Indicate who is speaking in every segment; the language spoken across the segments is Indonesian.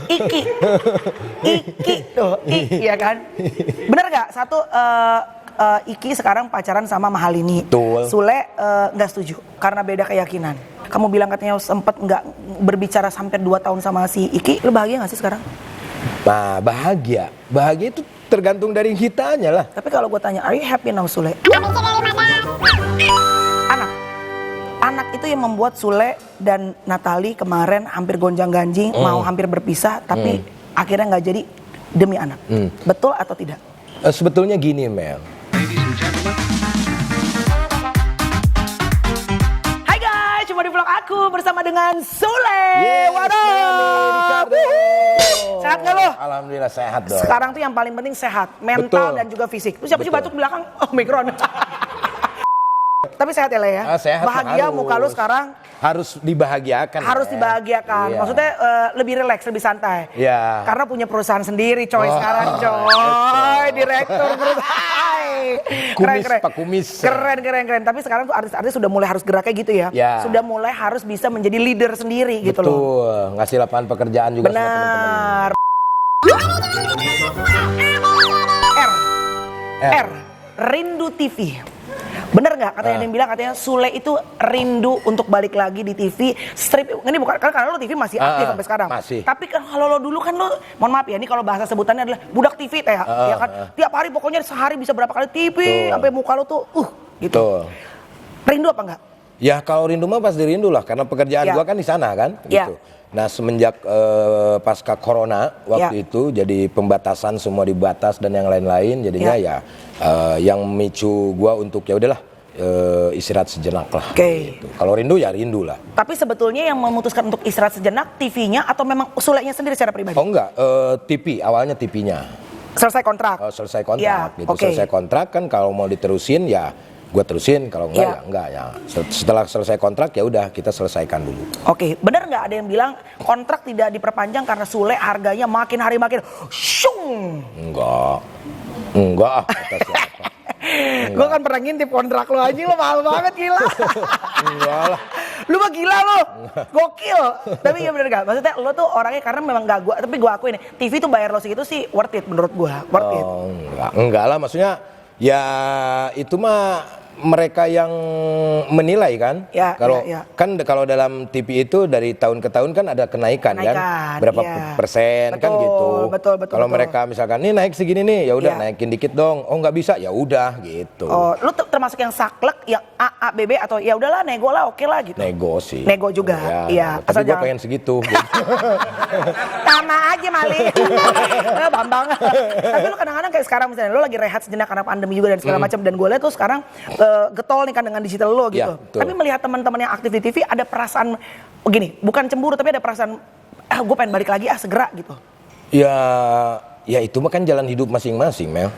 Speaker 1: Iki, tuh, iya kan? Bener nggak? Satu, Iki sekarang pacaran sama Mahalini.
Speaker 2: Betul.
Speaker 1: Sule nggak setuju karena beda keyakinan. Kamu bilang katanya sempet nggak berbicara sampai 2 tahun sama si Iki. Lu bahagia nggak sih sekarang?
Speaker 2: Nah, bahagia itu tergantung dari kitanya lah.
Speaker 1: Tapi kalau gue tanya, are you happy now Sule? Anak itu yang membuat Sule dan Natali kemarin hampir gonjang-ganjing, mau hampir berpisah, tapi akhirnya nggak jadi demi anak. Betul atau tidak?
Speaker 2: Sebetulnya gini, Mel.
Speaker 1: Hai guys, cuma di vlog aku bersama dengan Sule. Waduh. Sehat nggak lo?
Speaker 2: Alhamdulillah sehat dong.
Speaker 1: Sekarang tuh yang paling penting sehat, mental dan juga fisik. Terus siapa sih batuk di belakang? Oh, Omikron. Tapi sehat ya Le ya?
Speaker 2: Sehat,
Speaker 1: bahagia
Speaker 2: harus.
Speaker 1: muka lu sekarang?
Speaker 2: Harus dibahagiakan.
Speaker 1: Harus dibahagiakan.
Speaker 2: Iya.
Speaker 1: Maksudnya lebih rileks, lebih santai.
Speaker 2: Iya.
Speaker 1: Karena punya perusahaan sendiri coy sekarang coy. Direktur perusahaan.
Speaker 2: Kumis, Pak Kumis.
Speaker 1: Keren. Tapi sekarang tuh artis-artis sudah mulai harus geraknya gitu ya.
Speaker 2: Ya.
Speaker 1: Sudah mulai harus bisa menjadi leader sendiri gitu loh.
Speaker 2: Betul. Ngasih lapangan pekerjaan juga sama teman-teman.
Speaker 1: R. Rindu TV. Bener nggak katanya yang bilang katanya Sule itu rindu untuk balik lagi di TV strip. Ini bukan karena lo TV masih aktif sampai sekarang.
Speaker 2: Masih.
Speaker 1: Tapi kan kalau lo dulu kan lo, mohon maaf ya, ini kalau bahasa sebutannya adalah budak TV teh ya kan. Tiap hari pokoknya sehari bisa berapa kali TV sampai muka lo tuh gitu.
Speaker 2: Tuh.
Speaker 1: Rindu apa enggak?
Speaker 2: Ya kalau rindu mah pasti rindu lah karena pekerjaan gua kan di sana kan gitu. Nah semenjak pasca corona waktu itu jadi pembatasan semua dibatas dan yang lain-lain jadinya yang memicu gua untuk ya udahlah istirahat sejenak lah. Gitu. Kalau rindu ya rindu lah.
Speaker 1: Tapi sebetulnya yang memutuskan untuk istirahat sejenak TV-nya atau memang Sulenya sendiri secara pribadi?
Speaker 2: Oh enggak, TV awalnya TV-nya.
Speaker 1: Selesai kontrak.
Speaker 2: Selesai kontrak gitu. Selesai kontrak kan kalau mau diterusin ya gue terusin, kalau enggak ya enggak ya. Setelah selesai kontrak ya udah kita selesaikan dulu.
Speaker 1: Oke, benar nggak ada yang bilang kontrak tidak diperpanjang karena Sule harganya makin hari makin syung?
Speaker 2: Enggak kata siapa.
Speaker 1: Gue kan pernah ngintip kontrak lo aja, lo mahal banget gila.
Speaker 2: Enggak lah.
Speaker 1: Lu mah gila lo, gokil. Tapi ya bener gak? Maksudnya lo tuh orangnya karena memang gak gue, tapi gue akuin TV tuh bayar lo segitu sih worth it menurut gue, worth it.
Speaker 2: Enggak lah, maksudnya ya itu mah mereka yang menilai kan. Kalau kan kalau dalam TV itu dari tahun ke tahun kan ada kenaikan kan, berapa persen kan gitu.
Speaker 1: Betul.
Speaker 2: Kalau mereka misalkan nih naik segini nih, ya udah naikin dikit dong. Oh nggak bisa, ya udah gitu.
Speaker 1: Oh, lu termasuk yang saklek, yang A, B, atau ya udahlah nego lah, oke lah gitu.
Speaker 2: Nego sih.
Speaker 1: Nego juga, iya.
Speaker 2: Tapi gue pengen segitu.
Speaker 1: Sama aja Mali. Bambang. Tapi lu kadang-kadang kayak sekarang misalnya lu lagi rehat sejenak karena pandemi juga dan segala macam, dan gue lihat tuh sekarang getol nih kan dengan digital lo gitu. Tapi melihat teman-teman yang aktif di TV ada perasaan begini, bukan cemburu tapi ada perasaan gue pengen balik lagi segera gitu.
Speaker 2: Ya itu mah kan jalan hidup masing-masing, Mel.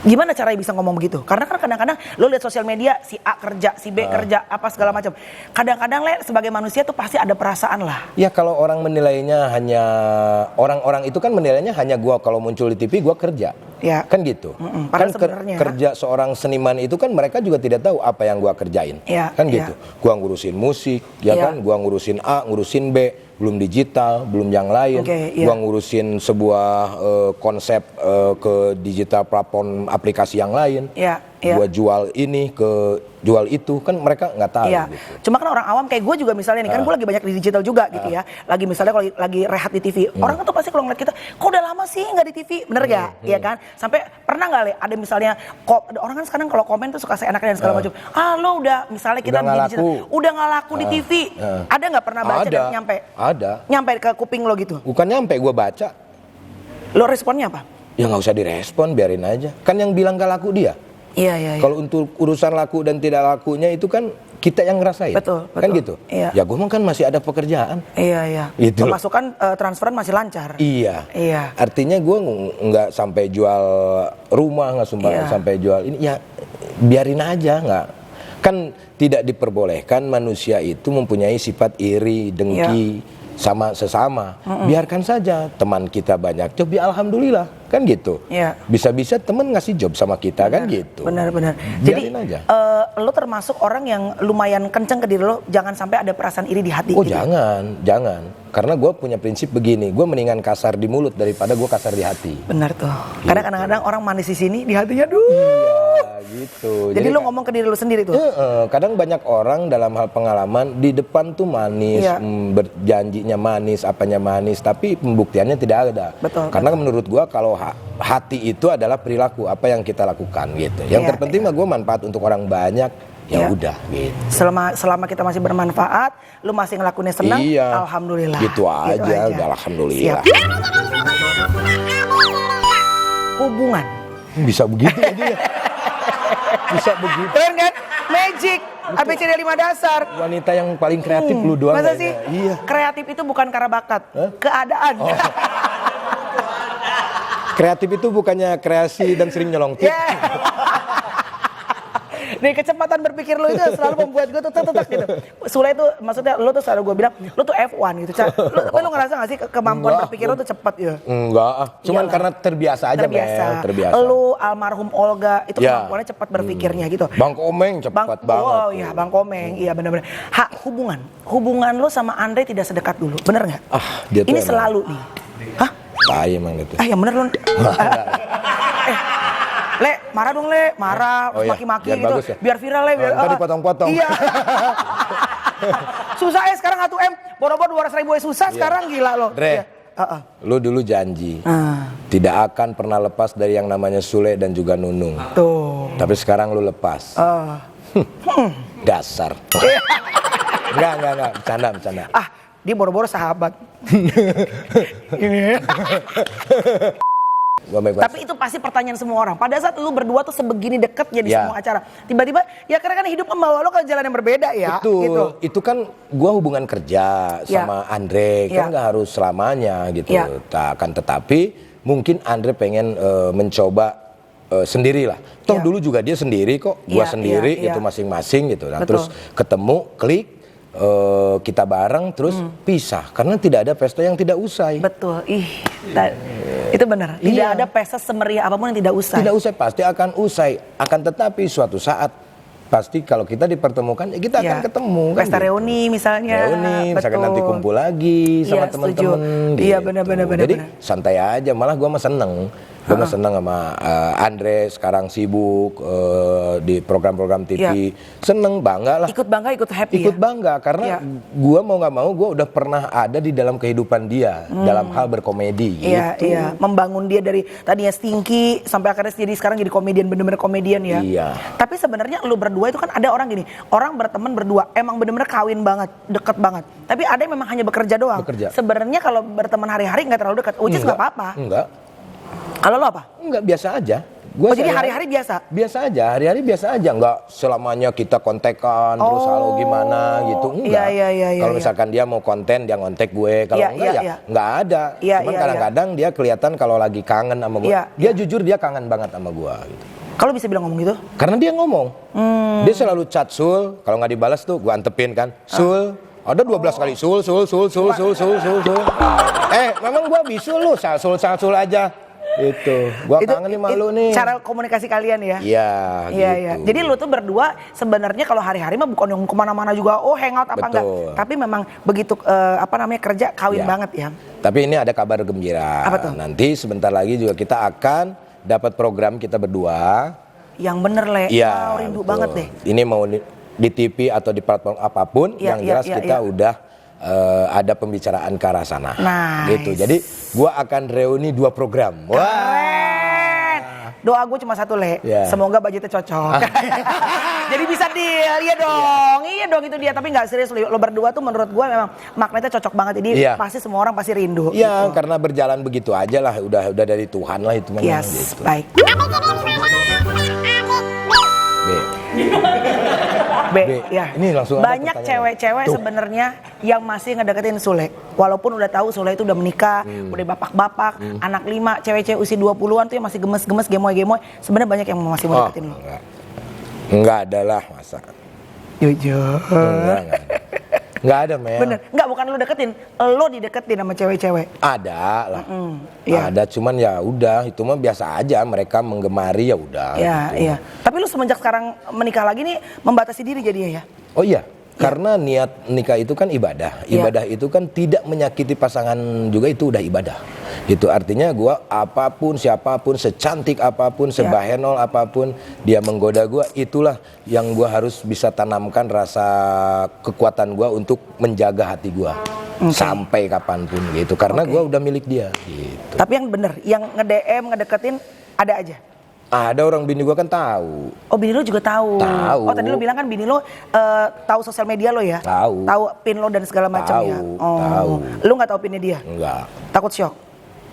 Speaker 1: Gimana caranya bisa ngomong begitu? Karena kan kadang-kadang lo lihat sosial media si A kerja, si B kerja, apa segala macam. Kadang-kadang sebagai manusia tuh pasti ada perasaan lah.
Speaker 2: Ya kalau orang menilainya hanya orang-orang itu kan menilainya hanya gua kalau muncul di TV gua kerja. Ya. Kan gitu. Kan kerja seorang seniman itu kan mereka juga tidak tahu apa yang gua kerjain. Kan gitu. Gua ngurusin musik, kan, gua ngurusin A, ngurusin B, belum digital, belum yang lain. Gua ngurusin sebuah konsep ke digital platform aplikasi yang lain. Gua jual ini ke jual itu, kan mereka nggak tahu gitu.
Speaker 1: Cuma kan orang awam kayak gue juga misalnya nih, kan gue lagi banyak di digital juga gitu ya. Lagi misalnya kalau lagi rehat di TV, orang tuh pasti kalau ngeliat kita, kok udah lama sih nggak di TV, bener gak? Iya kan? Sampai pernah nggak ada misalnya, orang kan sekarang kalau komen tuh suka seenaknya dan segala macam. Lo udah misalnya kita di digital, udah nggak laku di TV. Ada nggak pernah baca dan nyampe?
Speaker 2: Ada.
Speaker 1: Nyampe ke kuping lo gitu?
Speaker 2: Bukan nyampe, gue baca.
Speaker 1: Lo responnya apa?
Speaker 2: Ya nggak usah direspon, biarin aja. Kan yang bilang gak laku dia.
Speaker 1: Iya.
Speaker 2: Kalau untuk urusan laku dan tidak lakunya itu kan kita yang ngerasain. Betul. Kan gitu. Ya gue kan masih ada pekerjaan.
Speaker 1: Iya.
Speaker 2: Gitu.
Speaker 1: Pemasukan transferan masih lancar.
Speaker 2: Iya. Artinya gue nggak sampai jual rumah, nggak sampai jual ini. Ya biarin aja, nggak. Kan tidak diperbolehkan manusia itu mempunyai sifat iri, dengki sama sesama. Biarkan saja teman kita banyak. Coba alhamdulillah. kan gitu. Bisa-bisa temen ngasih job sama kita, kan gitu.
Speaker 1: Benar-benar. Jadi lo termasuk orang yang lumayan kenceng ke diri lo, jangan sampai ada perasaan iri di hati.
Speaker 2: Oh gitu. Jangan. Karena gue punya prinsip begini, gue mendingan kasar di mulut daripada gue kasar di hati.
Speaker 1: Benar tuh. Gitu. Karena kadang-kadang orang manis di sini, di hatinya
Speaker 2: gitu.
Speaker 1: Jadi lo ngomong ke diri lo sendiri tuh.
Speaker 2: Kadang banyak orang dalam hal pengalaman di depan tuh manis, berjanjinya manis, apanya manis, tapi pembuktiannya tidak ada.
Speaker 1: Betul.
Speaker 2: Karena menurut gue kalau hati itu adalah perilaku apa yang kita lakukan gitu. Yang terpenting mah gue manfaat untuk orang banyak. Ya udah gitu.
Speaker 1: Selama kita masih bermanfaat, lu masih ngelakuinnya senang, alhamdulillah.
Speaker 2: Gitu aja. Udah alhamdulillah.
Speaker 1: Hubungan.
Speaker 2: Bisa begitu aja ya. Bisa begitu.
Speaker 1: Kan? Magic. ABCD 5 dasar.
Speaker 2: Wanita yang paling kreatif lu doang.
Speaker 1: Masa sih?
Speaker 2: Iya.
Speaker 1: Kreatif itu bukan karena bakat, keadaan.
Speaker 2: Kreatif itu bukannya kreasi dan sering nyelong tip.
Speaker 1: Nih kecepatan berpikir lo itu selalu membuat gue tuh tetap gitu. Sule itu maksudnya lo tuh selalu gue bilang lo tuh F1 gitu. Lo ngerasa gak sih kemampuan berpikir lo tuh cepat ya?
Speaker 2: Enggak, cuman karena terbiasa aja. Terbiasa.
Speaker 1: Lo almarhum Olga itu kemampuannya cepat berpikirnya gitu.
Speaker 2: Bang Komeng cepat banget.
Speaker 1: Oh iya Bang Komeng, iya benar-benar. Hubungan lo sama Andre tidak sedekat dulu, bener nggak?
Speaker 2: Dia tuh
Speaker 1: ini selalu nih. Hah?
Speaker 2: Emang itu.
Speaker 1: Yang bener lo. Le, marah dong Le, marah, maki-maki gitu,
Speaker 2: bagus, ya?
Speaker 1: Biar viral Le, biar
Speaker 2: dipotong-potong.
Speaker 1: Iya. Susah sekarang 1M, boro-boro 200.000 susah sekarang gila lo.
Speaker 2: Dre, lu dulu janji tidak akan pernah lepas dari yang namanya Sule dan juga Nunung.
Speaker 1: Tuh.
Speaker 2: Tapi sekarang lu lepas. Dasar. Enggak, bercanda.
Speaker 1: Dia boro-boro sahabat. Tapi itu pasti pertanyaan semua orang. Pada saat lu berdua tuh sebegini dekatnya di semua acara, tiba-tiba ya karena kan hidup membawa lu ke jalan yang berbeda ya.
Speaker 2: Betul.
Speaker 1: Gitu.
Speaker 2: Itu kan gua hubungan kerja sama Andre kan nggak harus selamanya gitu. Akan tetapi mungkin Andre pengen mencoba sendirilah. Toh dulu juga dia sendiri kok, gua sendiri itu masing-masing gitu. Nah, terus ketemu, klik. Kita bareng terus pisah karena tidak ada pesta yang tidak usai.
Speaker 1: Betul, itu benar. Tidak ada pesta semeriah apapun yang tidak usai.
Speaker 2: Tidak usai, pasti akan usai. Akan tetapi suatu saat pasti kalau kita dipertemukan ya kita akan ketemu.
Speaker 1: Pesta reuni misalnya.
Speaker 2: Misalkan nanti kumpul lagi sama teman-teman.
Speaker 1: Iya benar-benar.
Speaker 2: Jadi santai aja, malah gue mah seneng. Gue mah seneng sama Andre sekarang sibuk di program-program TV. Seneng, bangga lah.
Speaker 1: Ikut bangga, ikut happy.
Speaker 2: Ikut bangga karena gue mau nggak mau gue udah pernah ada di dalam kehidupan dia dalam hal berkomedi.
Speaker 1: Iya. Membangun dia dari tadinya stinky sampai akhirnya sekarang jadi komedian, bener-bener komedian ya.
Speaker 2: Iya.
Speaker 1: Tapi sebenarnya lu berdua itu kan ada orang gini, orang berteman berdua emang bener-bener kawin banget, deket banget. Tapi ada yang memang hanya bekerja doang. Sebenarnya kalau berteman hari-hari nggak terlalu dekat, which is nggak apa-apa.
Speaker 2: Enggak.
Speaker 1: Kalau lo apa?
Speaker 2: Enggak, biasa aja.
Speaker 1: Jadi hari-hari biasa?
Speaker 2: Biasa aja, hari-hari biasa aja. Enggak selamanya kita kontekan terus halo gimana gitu. Enggak. Kalau misalkan dia mau konten, dia ngontek gue. Kalau enggak ada. Cuman kadang-kadang dia kelihatan kalau lagi kangen sama gue. Dia jujur dia kangen banget sama gue gitu.
Speaker 1: Kalau bisa bilang ngomong gitu?
Speaker 2: Karena dia ngomong. Dia selalu chat Sul, kalau nggak dibalas tuh gue antepin kan. Sul, ada 12 kali Sul. Memang gue bisul lu, Sul aja. Itu, gua kangen nih malu nih.
Speaker 1: Cara komunikasi kalian ya?
Speaker 2: Iya. Gitu.
Speaker 1: Jadi lu tuh berdua sebenarnya kalau hari-hari mah bukan yang kemana-mana juga, hangout apa enggak. Tapi memang begitu kerja kawin banget ya.
Speaker 2: Tapi ini ada kabar gembira.
Speaker 1: Apa tuh?
Speaker 2: Nanti sebentar lagi juga kita akan dapat program kita berdua.
Speaker 1: Yang bener Le, rindu banget deh.
Speaker 2: Ini mau di TV atau di platform apapun, yang jelas kita udah ada pembicaraan ke arah sana. Gitu. Jadi gua akan reuni 2 program.
Speaker 1: Keren. Doa gue cuma satu Le, semoga budgetnya cocok. Jadi bisa deal, iya dong itu dia. Tapi nggak serius lo berdua tuh menurut gue memang magnetnya cocok banget. Jadi pasti semua orang pasti rindu.
Speaker 2: Iya, gitu. Karena berjalan begitu aja lah, udah dari Tuhan lah itu.
Speaker 1: Yes, gitu. Baik. Ya.
Speaker 2: Ini langsung
Speaker 1: banyak cewek-cewek sebenarnya yang masih ngedeketin Sule. Walaupun udah tahu Sule itu udah menikah, udah bapak-bapak, anak 5, cewek-cewek usia 20-an tuh yang masih gemes-gemes, gemoy-gemoy. Sebenarnya banyak yang masih mau deketin lo. Enggak
Speaker 2: ada lah, masa.
Speaker 1: Jujur.
Speaker 2: Nggak ada, Mel.
Speaker 1: Bener, nggak, bukan lo deketin, lo dideketin sama cewek-cewek.
Speaker 2: Ada lah,
Speaker 1: iya.
Speaker 2: ada, cuman ya udah, itu mah biasa aja, mereka menggemari ya udah.
Speaker 1: Iya,
Speaker 2: gitu.
Speaker 1: iya. Tapi lu semenjak sekarang menikah lagi nih membatasi diri jadinya ya?
Speaker 2: Oh iya, karena niat nikah itu kan ibadah. Ibadah itu kan tidak menyakiti pasangan juga, itu udah ibadah. Itu artinya gua apapun, siapapun, secantik apapun, sebahenol apapun, dia menggoda gua, itulah yang gua harus bisa tanamkan rasa kekuatan gua untuk menjaga hati gua. Sampai kapanpun gitu, karena gua udah milik dia gitu.
Speaker 1: Tapi yang bener, yang nge-DM, ngedeketin ada aja?
Speaker 2: Ada orang bini gua kan tahu.
Speaker 1: Oh, bini lo juga tahu.
Speaker 2: Tahu.
Speaker 1: Oh, tadi lo bilang kan bini lo tahu sosial media lo ya?
Speaker 2: Tahu.
Speaker 1: Tahu pin lo dan segala macam ya? Oh.
Speaker 2: Tahu.
Speaker 1: Lo nggak tahu pinnya dia?
Speaker 2: Enggak.
Speaker 1: Takut shock?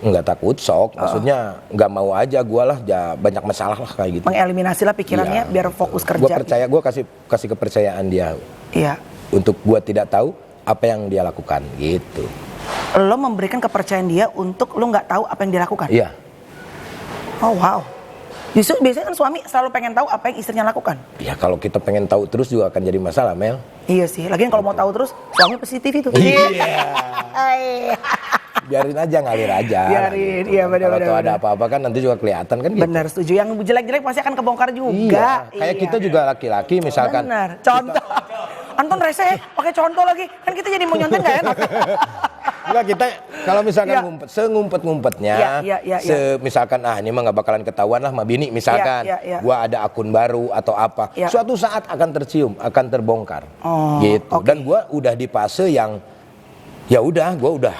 Speaker 2: Enggak takut shock, maksudnya nggak mau aja gua lah, ya banyak masalah lah kayak gitu.
Speaker 1: Mengeliminasi lah pikirannya biar fokus kerja.
Speaker 2: Gua percaya, gua kasih kepercayaan dia.
Speaker 1: Iya.
Speaker 2: Untuk gua tidak tahu apa yang dia lakukan gitu.
Speaker 1: Lo memberikan kepercayaan dia untuk lo nggak tahu apa yang dia lakukan?
Speaker 2: Iya.
Speaker 1: Oh wow. Justru biasanya kan suami selalu pengen tahu apa yang istrinya lakukan.
Speaker 2: Ya kalau kita pengen tahu terus juga akan jadi masalah, Mel.
Speaker 1: Iya sih, lagian kalau mau tahu terus suami pasti TV tuh.
Speaker 2: Iya. Biarin aja, ngalir aja.
Speaker 1: Biarin,
Speaker 2: gitu.
Speaker 1: iya benar-benar.
Speaker 2: Kalau ada apa-apa kan nanti juga kelihatan kan gitu.
Speaker 1: Benar, setuju. Yang jelek-jelek pasti akan kebongkar juga.
Speaker 2: Iya. Kayak kita juga laki-laki misalkan.
Speaker 1: Benar. Contoh. Anton rese pakai contoh lagi. Kan kita jadi mau nyontek nggak enak.
Speaker 2: Enggak, kita kalau misalkan ngumpet, sengumpet-ngumpetnya, misalkan ini mah nggak bakalan ketahuan lah sama bini misalkan, gua ada akun baru atau apa, suatu saat akan tercium, akan terbongkar, gitu. Dan gua udah di fase yang, ya udah, gua udah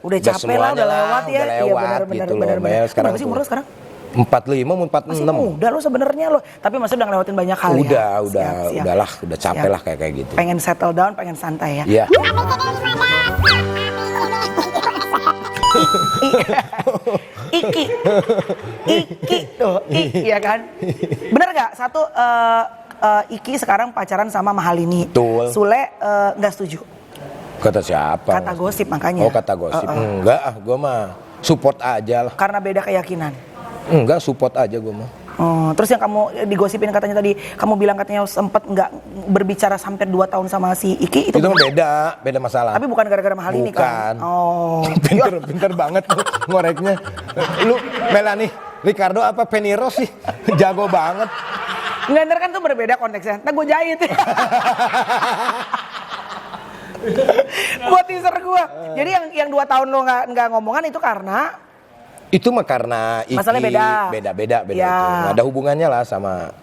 Speaker 1: capek lah, udah lewat ya,
Speaker 2: udah lewat gitu loh, Mel. Sekarang
Speaker 1: masih umur sekarang?
Speaker 2: 45 mau 46.
Speaker 1: Masih muda lo sebenarnya lo, tapi masih udah ngelewatin banyak hal ya.
Speaker 2: Udah capek lah kayak gitu.
Speaker 1: Pengen settle down, pengen santai ya.
Speaker 2: Iya.
Speaker 1: Iki tuh, ya kan? Bener gak? Satu, Iki sekarang pacaran sama Mahalini.
Speaker 2: Betul.
Speaker 1: Sule nggak setuju.
Speaker 2: Kata siapa?
Speaker 1: Kata gosip makanya.
Speaker 2: Oh, kata gosip. Enggak, gua mah support aja lah.
Speaker 1: Karena beda keyakinan.
Speaker 2: Enggak, support aja gua mah.
Speaker 1: Terus yang kamu digosipin katanya tadi, kamu bilang katanya sempet nggak berbicara sampai 2 tahun sama si Iki, itu
Speaker 2: beda masalah.
Speaker 1: Tapi bukan gara-gara Mahalini kan? Oh,
Speaker 2: pinter banget ngoreknya. Lu Melanie Ricardo apa Peniro sih? Jago banget.
Speaker 1: Nggak, ntar kan tuh berbeda konteksnya. Ntar gue jahit. Buat teaser gue. Jadi yang 2 tahun lo nggak ngomongan itu karena
Speaker 2: itu mah karena Iki
Speaker 1: masalahnya
Speaker 2: beda ya. Itu nggak ada hubungannya lah sama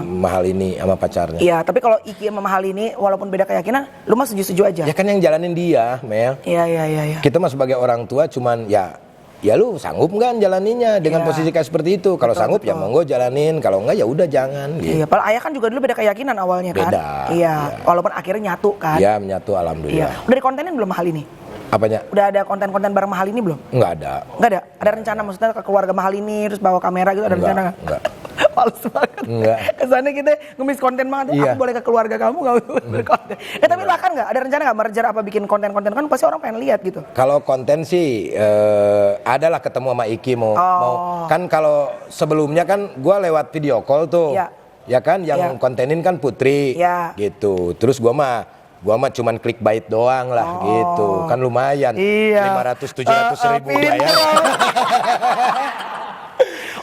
Speaker 2: Mahalini sama pacarnya.
Speaker 1: Iya, tapi kalau Iki sama Mahalini walaupun beda keyakinan, lu mah setuju aja.
Speaker 2: Ya kan yang jalanin dia, Mel.
Speaker 1: Iya. Kita
Speaker 2: mah sebagai orang tua cuman ya lu sanggup nggak jalaninya dengan posisi kayak seperti itu. Kalau sanggup ya monggo jalanin, kalau enggak ya udah jangan. Gitu.
Speaker 1: Iya, padahal ayah kan juga dulu beda keyakinan awalnya kan. Iya, walaupun akhirnya nyatu kan.
Speaker 2: Iya, menyatu alhamdulillah.
Speaker 1: Iya. Udah dikontenin belum Mahalini?
Speaker 2: Apanya?
Speaker 1: Udah ada konten-konten bareng Mahalini belum?
Speaker 2: Enggak ada.
Speaker 1: Enggak ada? Ada rencana maksudnya ke keluarga Mahalini terus bawa kamera gitu, ada rencana nggak?
Speaker 2: Enggak.
Speaker 1: Males banget.
Speaker 2: Enggak.
Speaker 1: Kesannya kita ngemis konten banget. Aku boleh ke keluarga kamu nggak berkonten? Tapi lah kan nggak? Ada rencana nggak merger apa bikin konten-konten, kan pasti orang pengen lihat gitu.
Speaker 2: Kalau konten sih adalah ketemu sama Iki mau kan kalau sebelumnya kan gue lewat video call tuh. Ya kan yang kontenin kan Putri gitu. Terus gue mah cuman clickbait doang lah gitu. Kan lumayan. 500-700 ribu bayar.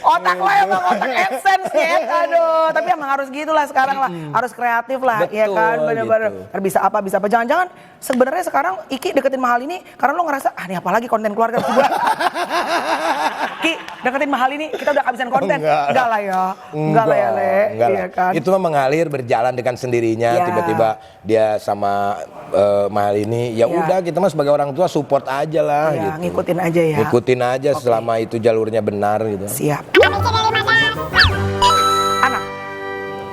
Speaker 1: Otak lo emang otak AdSense ya. Aduh, tapi emang harus gitulah sekarang lah. Harus kreatif lah. Betul, ya kan, bener-bener gitu. Bisa apa. Jangan-jangan sebenarnya sekarang Iki deketin Mahalini karena lo ngerasa, ini apalagi konten keluarga gue. Ki, deketin Mahalini, kita udah kehabisan konten. Enggak lah ya. Enggak lah ya, Le. Iya kan?
Speaker 2: Itu mah mengalir berjalan dengan sendirinya. Tiba-tiba dia sama Mahalini, ya udah kita mah sebagai orang tua support aja lah gitu.
Speaker 1: Ngikutin aja ya.
Speaker 2: Ngikutin aja selama itu jalurnya benar gitu.
Speaker 1: Siap.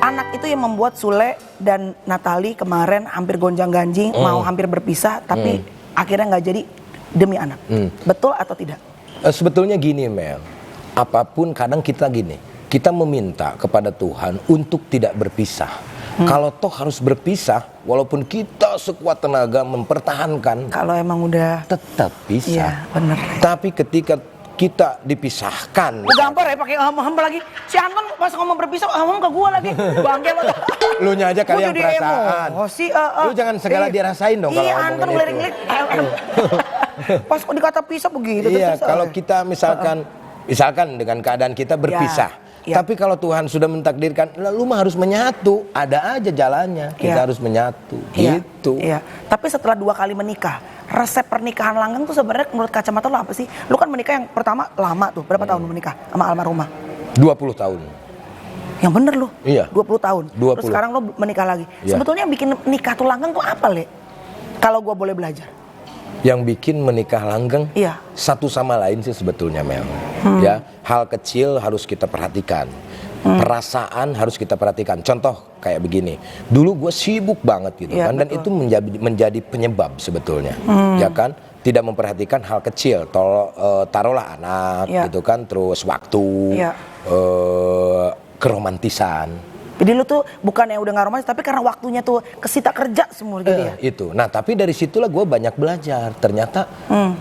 Speaker 1: Anak itu yang membuat Sule dan Natali kemarin hampir gonjang-ganjing, mau hampir berpisah, tapi akhirnya nggak jadi demi anak. Betul atau tidak?
Speaker 2: Sebetulnya gini, Mel. Apapun kadang kita gini, kita meminta kepada Tuhan untuk tidak berpisah. Kalau toh harus berpisah, walaupun kita sekuat tenaga mempertahankan,
Speaker 1: kalau emang udah
Speaker 2: tetap pisah.
Speaker 1: Iya, bener.
Speaker 2: Tapi ketika kita dipisahkan.
Speaker 1: Gampar ya pakai ham lagi. Si Anton pas ngomong berpisah ham ke gua lagi. Bangke banget.
Speaker 2: Lu nya aja kali yang perasaan. Lu jangan segala dirasain dong kalau ngomongin
Speaker 1: Anton ngelirik-ngelirik. Pas dikata pisah begitu.
Speaker 2: Iya, kalau kita misalkan dengan keadaan kita berpisah. Ya. Tapi kalau Tuhan sudah mentakdirkan, lu mah harus menyatu. Ada aja jalannya. Kita harus menyatu. Gitu.
Speaker 1: Iya. Tapi setelah 2 kali menikah, resep pernikahan langgeng tuh sebenarnya menurut kacamata lu apa sih? Lu kan menikah yang pertama lama tuh. Berapa tahun lu menikah sama almarhumah?
Speaker 2: 20 tahun.
Speaker 1: Yang bener lu?
Speaker 2: Iya.
Speaker 1: 20 tahun.
Speaker 2: 20.
Speaker 1: Terus sekarang lu menikah lagi.
Speaker 2: Iya.
Speaker 1: Sebetulnya yang bikin nikah tuh langgeng tuh apa, Le? Kalau gua boleh belajar.
Speaker 2: Yang bikin menikah langgeng satu sama lain sih sebetulnya, Mel. Ya, hal kecil harus kita perhatikan. Perasaan harus kita perhatikan. Contoh kayak begini. Dulu gue sibuk banget gitu kan, dan itu menjadi penyebab sebetulnya. Ya kan? Tidak memperhatikan hal kecil. Taruhlah anak gitu kan, terus waktu, keromantisan.
Speaker 1: Jadi lu tuh bukan yang udah gak romantis, tapi karena waktunya tuh kesita kerja semua gitu ya?
Speaker 2: Itu. Nah tapi dari situlah gue banyak belajar. Ternyata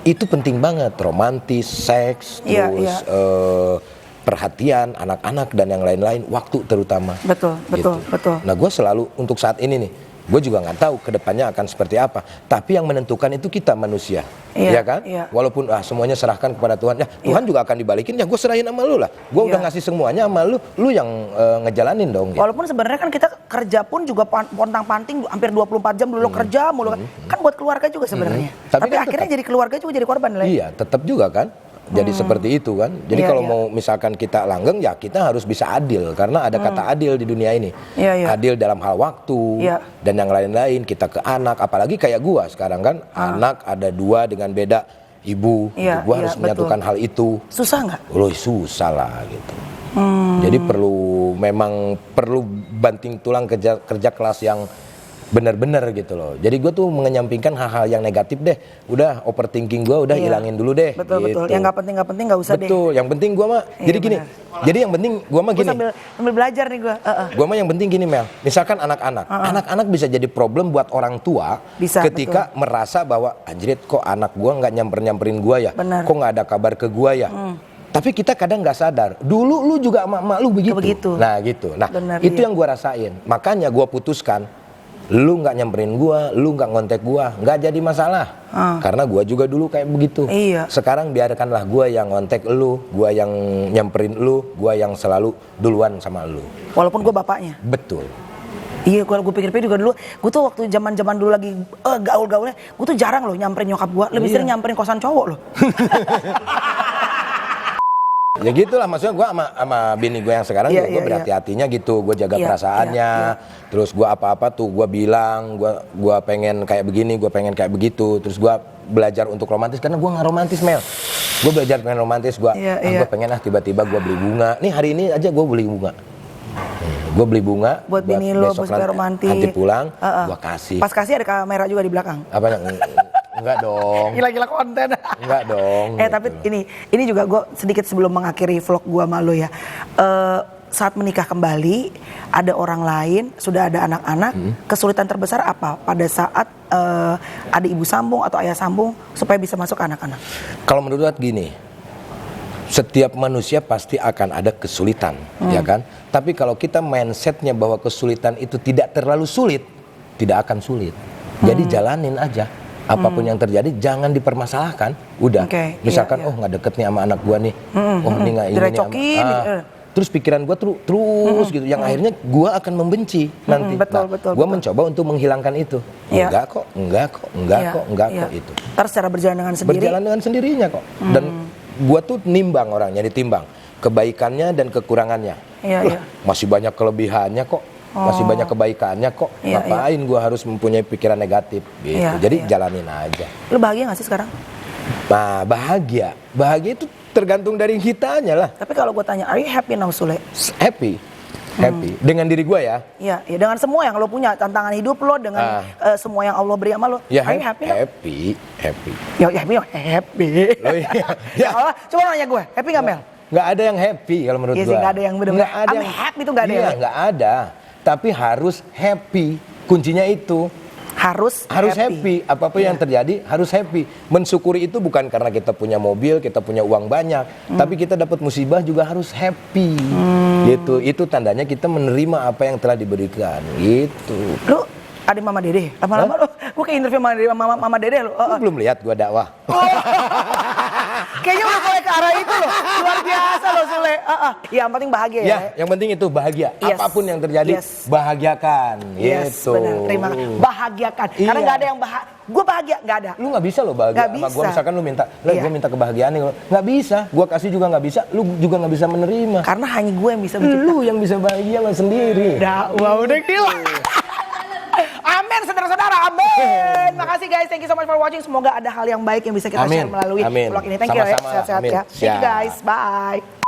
Speaker 2: itu penting banget. Romantis, seks, terus perhatian anak-anak dan yang lain-lain. Waktu terutama.
Speaker 1: Betul.
Speaker 2: Nah gue selalu untuk saat ini nih, gue juga nggak tahu kedepannya akan seperti apa. Tapi yang menentukan itu kita manusia, ya kan? Walaupun semuanya serahkan kepada Tuhan. Ya Tuhan juga akan dibalikin. Ya gue serahin sama lu lah. Gue udah ngasih semuanya sama lu. Lu yang ngejalanin dong. Gitu.
Speaker 1: Walaupun sebenarnya kan kita kerja pun juga pontang-panting hampir 24 jam dulu kerja mulu kan buat keluarga juga sebenarnya. Tapi kan akhirnya jadi keluarga juga jadi korban lah.
Speaker 2: Iya, tetap juga kan. Jadi seperti itu kan. Jadi kalau mau misalkan kita langgeng, ya kita harus bisa adil. Karena ada kata adil di dunia ini. Adil dalam hal waktu dan yang lain-lain. Kita ke anak, apalagi kayak gua sekarang kan. Anak ada 2 dengan beda ibu. Gua harus menyatukan hal itu.
Speaker 1: Susah nggak?
Speaker 2: Loh, susah lah gitu. Jadi memang perlu banting tulang kerja keras yang benar-benar gitu loh. Jadi gue tuh mengenyampingkan hal-hal yang negatif deh. Udah overthinking gue udah hilangin dulu deh.
Speaker 1: Betul.
Speaker 2: Gitu.
Speaker 1: Yang nggak penting nggak usah deh.
Speaker 2: Betul. Yang penting gue mah. Jadi gini. Jadi yang penting gue mah gini.
Speaker 1: Sambil belajar nih gue.
Speaker 2: Gue mah yang penting gini, Mel. Misalkan anak-anak. Anak-anak bisa jadi problem buat orang tua. Ketika merasa bahwa anjrit kok anak gue nggak nyamperin gue ya.
Speaker 1: Benar.
Speaker 2: Kok nggak ada kabar ke gue ya. Tapi kita kadang nggak sadar. Dulu lu juga emak lu begitu. Nah gitu. Nah benar, itu yang gue rasain. Makanya gue putuskan. Lu nggak nyamperin gua, lu nggak ngontek gua, nggak jadi masalah. Karena gua juga dulu kayak begitu. Sekarang biarkanlah gua yang ngontek lu, gua yang nyamperin lu, gua yang selalu duluan sama lu.
Speaker 1: Walaupun gua bapaknya.
Speaker 2: Betul.
Speaker 1: Iya, kalau gue pikir-pikir juga dulu, gue tuh waktu zaman dulu lagi gaul-gaulnya, gue tuh jarang loh nyamperin nyokap gue, lebih sering nyamperin kosan cowok loh.
Speaker 2: Ya gitulah, maksudnya gue sama bini gue yang sekarang gue berhati-hatinya gitu, gue jaga perasaannya, terus gue apa-apa tuh gue bilang, gue pengen kayak begini, gue pengen kayak begitu, terus gue belajar untuk romantis karena gue nggak romantis, Mel. Gue belajar pengen romantis, gue pengen tiba-tiba gue beli bunga, nih hari ini aja gue beli bunga. Gue beli bunga
Speaker 1: buat bini lo, buat romantis.
Speaker 2: Nanti pulang, gue kasih.
Speaker 1: Pas kasih ada kamera juga di belakang.
Speaker 2: Apanya? Enggak dong.
Speaker 1: Gila-gila konten.
Speaker 2: Enggak dong.
Speaker 1: Tapi ini juga gue sedikit sebelum mengakhiri vlog gue malu ya. Saat menikah kembali, ada orang lain, sudah ada anak-anak. Kesulitan terbesar apa pada saat ada ibu sambung atau ayah sambung supaya bisa masuk ke anak-anak?
Speaker 2: Kalau menurut gini, setiap manusia pasti akan ada kesulitan, ya kan? Tapi kalau kita mindsetnya bahwa kesulitan itu tidak terlalu sulit, tidak akan sulit. Jadi jalanin aja. Apapun yang terjadi jangan dipermasalahkan. Udah. Misalkan nggak deket nih sama anak gua nih. Ini nggak ini nih. Terus pikiran gua terus gitu. Yang akhirnya gua akan membenci nanti.
Speaker 1: Betul.
Speaker 2: Gua mencoba untuk menghilangkan itu. Enggak kok itu.
Speaker 1: Terus secara berjalan dengan sendiri.
Speaker 2: Berjalan dengan sendirinya kok. Dan gua tuh nimbang orangnya, ditimbang kebaikannya dan kekurangannya. Masih banyak kelebihannya kok. Masih banyak kebaikannya kok. Ngapain gue harus mempunyai pikiran negatif gitu. Jadi jalanin aja.
Speaker 1: Lu bahagia gak sih sekarang?
Speaker 2: Nah, bahagia itu tergantung dari kitanya lah.
Speaker 1: Tapi kalau gue tanya, are you happy now, Sule?
Speaker 2: Happy dengan diri gue ya.
Speaker 1: Iya, dengan semua yang lo punya, tantangan hidup lo, dengan semua yang Allah beri sama lo.
Speaker 2: Ya,
Speaker 1: are you happy now?
Speaker 2: Happy.
Speaker 1: Happy.
Speaker 2: Oh, iya.
Speaker 1: Allah, coba nanya gue, happy gak, Mel?
Speaker 2: Nggak ada yang happy kalau menurut gue.
Speaker 1: Iya sih, nggak ada yang benar-benar happy tuh nggak ada.
Speaker 2: Iya, nggak ada. Tapi harus happy, kuncinya itu.
Speaker 1: harus
Speaker 2: happy. Apapun yang terjadi harus happy. Mensyukuri itu bukan karena kita punya mobil, kita punya uang banyak, tapi kita dapat musibah juga harus happy. Gitu. Itu tandanya kita menerima apa yang telah diberikan. Gitu.
Speaker 1: Lu ada Mama Dede? Lama-lama lu, gue kayak interview Mama Dede lu.
Speaker 2: Lu belum lihat gua dakwah.
Speaker 1: Kayaknya udah mulai ke arah itu loh. Luar biasa loh Sule. Yang penting bahagia ya.
Speaker 2: Yang penting itu bahagia. Apapun yang terjadi, bahagiakan.
Speaker 1: Yes,
Speaker 2: gitu.
Speaker 1: benar. Terima kasih. Bahagiakan. Karena nggak ada yang gue bahagia, nggak ada.
Speaker 2: Lu nggak bisa lo bahagia sama gue. Misalkan lu minta, gue minta kebahagiaan nih. Nggak bisa. Gue kasih juga nggak bisa. Lu juga nggak bisa menerima.
Speaker 1: Karena hanya gue yang bisa menciptakan.
Speaker 2: Lu yang bisa bahagia lo sendiri.
Speaker 1: Wah udah gila. Amin, saudara-saudara, amin. Makasih guys, thank you so much for watching. Semoga ada hal yang baik yang bisa kita share melalui vlog ini. Thank you ya, sehat-sehat ya. Thank you guys, bye.